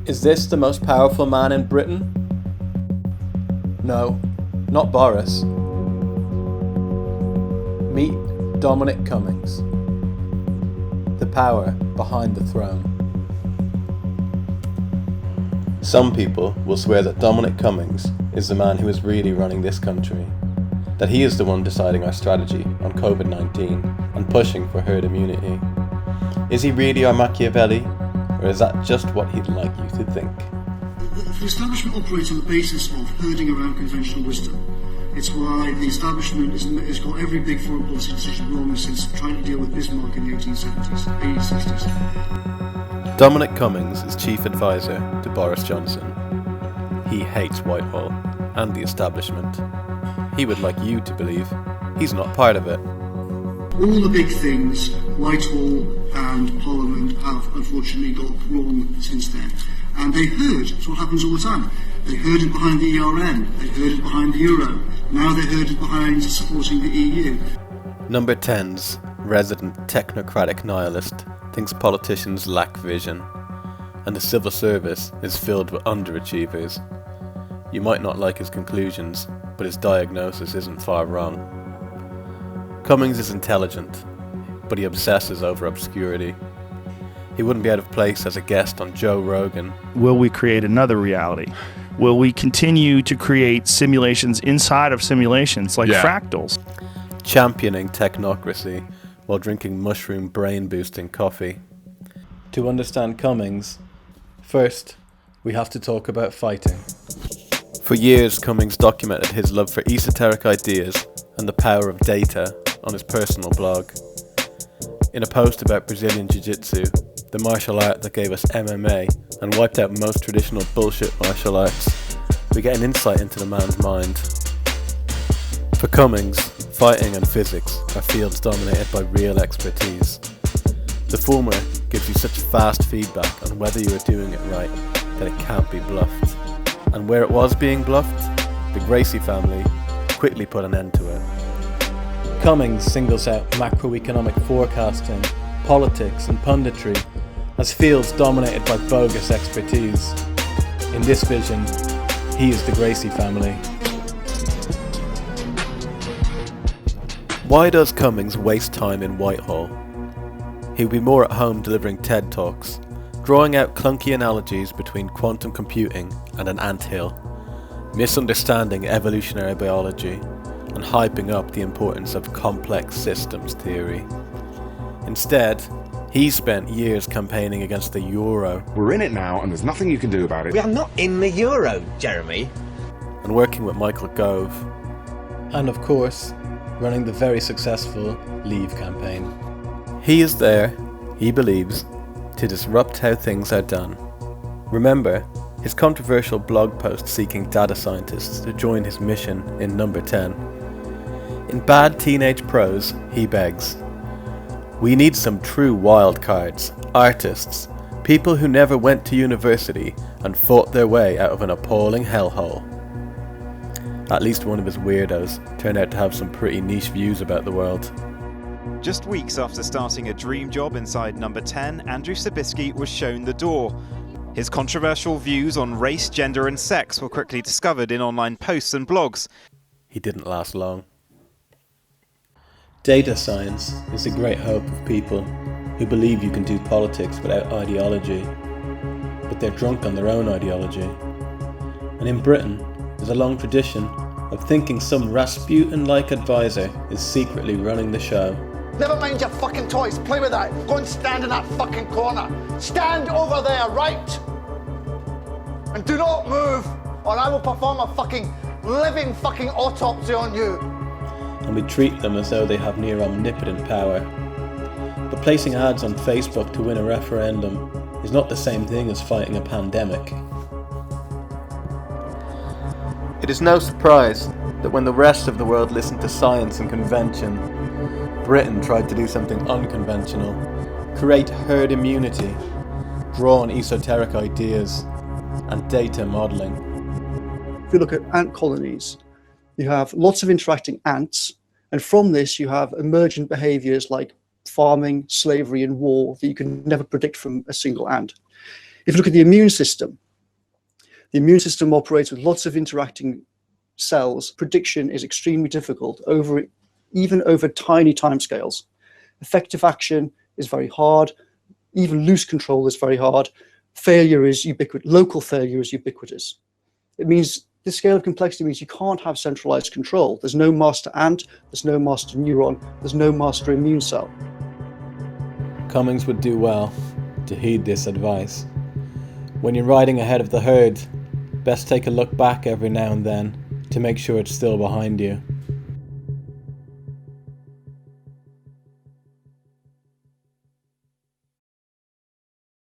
Is this the most powerful man in Britain? No, not Boris. Meet Dominic Cummings, the power behind the throne. Some people will swear that Dominic Cummings is the man who is really running this country, that he is the one deciding our strategy on COVID-19 and pushing for herd immunity. Is he really our Machiavelli, or is that just what he'd like you to think? The establishment operates on the basis of herding around conventional wisdom. It's why the establishment has got every big foreign policy decision wrong since trying to deal with Bismarck in the 1870s, 1860s. Dominic Cummings is chief advisor to Boris Johnson. He hates Whitehall and the establishment. He would like you to believe he's not part of it. All the big things, Whitehall and Parliament, have unfortunately got wrong since then. And they herd. That's what happens all the time. They herded behind the ERM, they herded behind the Euro, now they're herded behind supporting the EU. Number 10's resident technocratic nihilist thinks politicians lack vision, and the civil service is filled with underachievers. You might not like his conclusions, but his diagnosis isn't far wrong. Cummings is intelligent, but he obsesses over obscurity. He wouldn't be out of place as a guest on Joe Rogan. Will we create another reality? Will we continue to create simulations inside of simulations like fractals? Championing technocracy while drinking mushroom brain-boosting coffee. To understand Cummings, first we have to talk about fighting. For years, Cummings documented his love for esoteric ideas and the power of data on his personal blog. In a post about Brazilian Jiu-Jitsu, the martial art that gave us MMA and wiped out most traditional bullshit martial arts, we get an insight into the man's mind. For Cummings, fighting and physics are fields dominated by real expertise. The former gives you such fast feedback on whether you are doing it right that it can't be bluffed. And where it was being bluffed, the Gracie family quickly put an end to it. Cummings singles out macroeconomic forecasting, politics and punditry as fields dominated by bogus expertise. In this vision, he is the Gracie family. Why does Cummings waste time in Whitehall? He would be more at home delivering TED Talks, drawing out clunky analogies between quantum computing and an anthill, misunderstanding evolutionary biology, and hyping up the importance of complex systems theory. Instead, he spent years campaigning against the euro. We're in it now and there's nothing you can do about it. We are not in the euro, Jeremy. And working with Michael Gove. And of course, running the very successful Leave campaign. He is there, he believes, to disrupt how things are done. Remember his controversial blog post seeking data scientists to join his mission in number 10. In bad teenage prose, he begs, "We need some true wild cards, artists, people who never went to university and fought their way out of an appalling hellhole." At least one of his weirdos turned out to have some pretty niche views about the world. Just weeks after starting a dream job inside number 10, Andrew Sabisky was shown the door. His controversial views on race, gender and sex were quickly discovered in online posts and blogs. He didn't last long. Data science is the great hope of people who believe you can do politics without ideology, but they're drunk on their own ideology. And in Britain, there's a long tradition of thinking some Rasputin-like advisor is secretly running the show. Never mind your fucking toys, play with that. Go and stand in that fucking corner. Stand over there, right? And do not move, or I will perform a fucking living fucking autopsy on you. And we treat them as though they have near omnipotent power. But placing ads on Facebook to win a referendum is not the same thing as fighting a pandemic. It is no surprise that when the rest of the world listened to science and convention, Britain tried to do something unconventional, create herd immunity, draw on esoteric ideas, and data modelling. If you look at ant colonies, you have lots of interacting ants, and from this you have emergent behaviours like farming, slavery and war that you can never predict from a single ant. If you look at the immune system operates with lots of interacting cells. Prediction is extremely difficult, even over tiny timescales. Effective action is very hard. Even loose control is very hard. Failure is ubiquitous. Local failure is ubiquitous. It means this scale of complexity means you can't have centralized control. There's no master ant, there's no master neuron, there's no master immune cell. Cummings would do well to heed this advice. When you're riding ahead of the herd, best take a look back every now and then to make sure it's still behind you.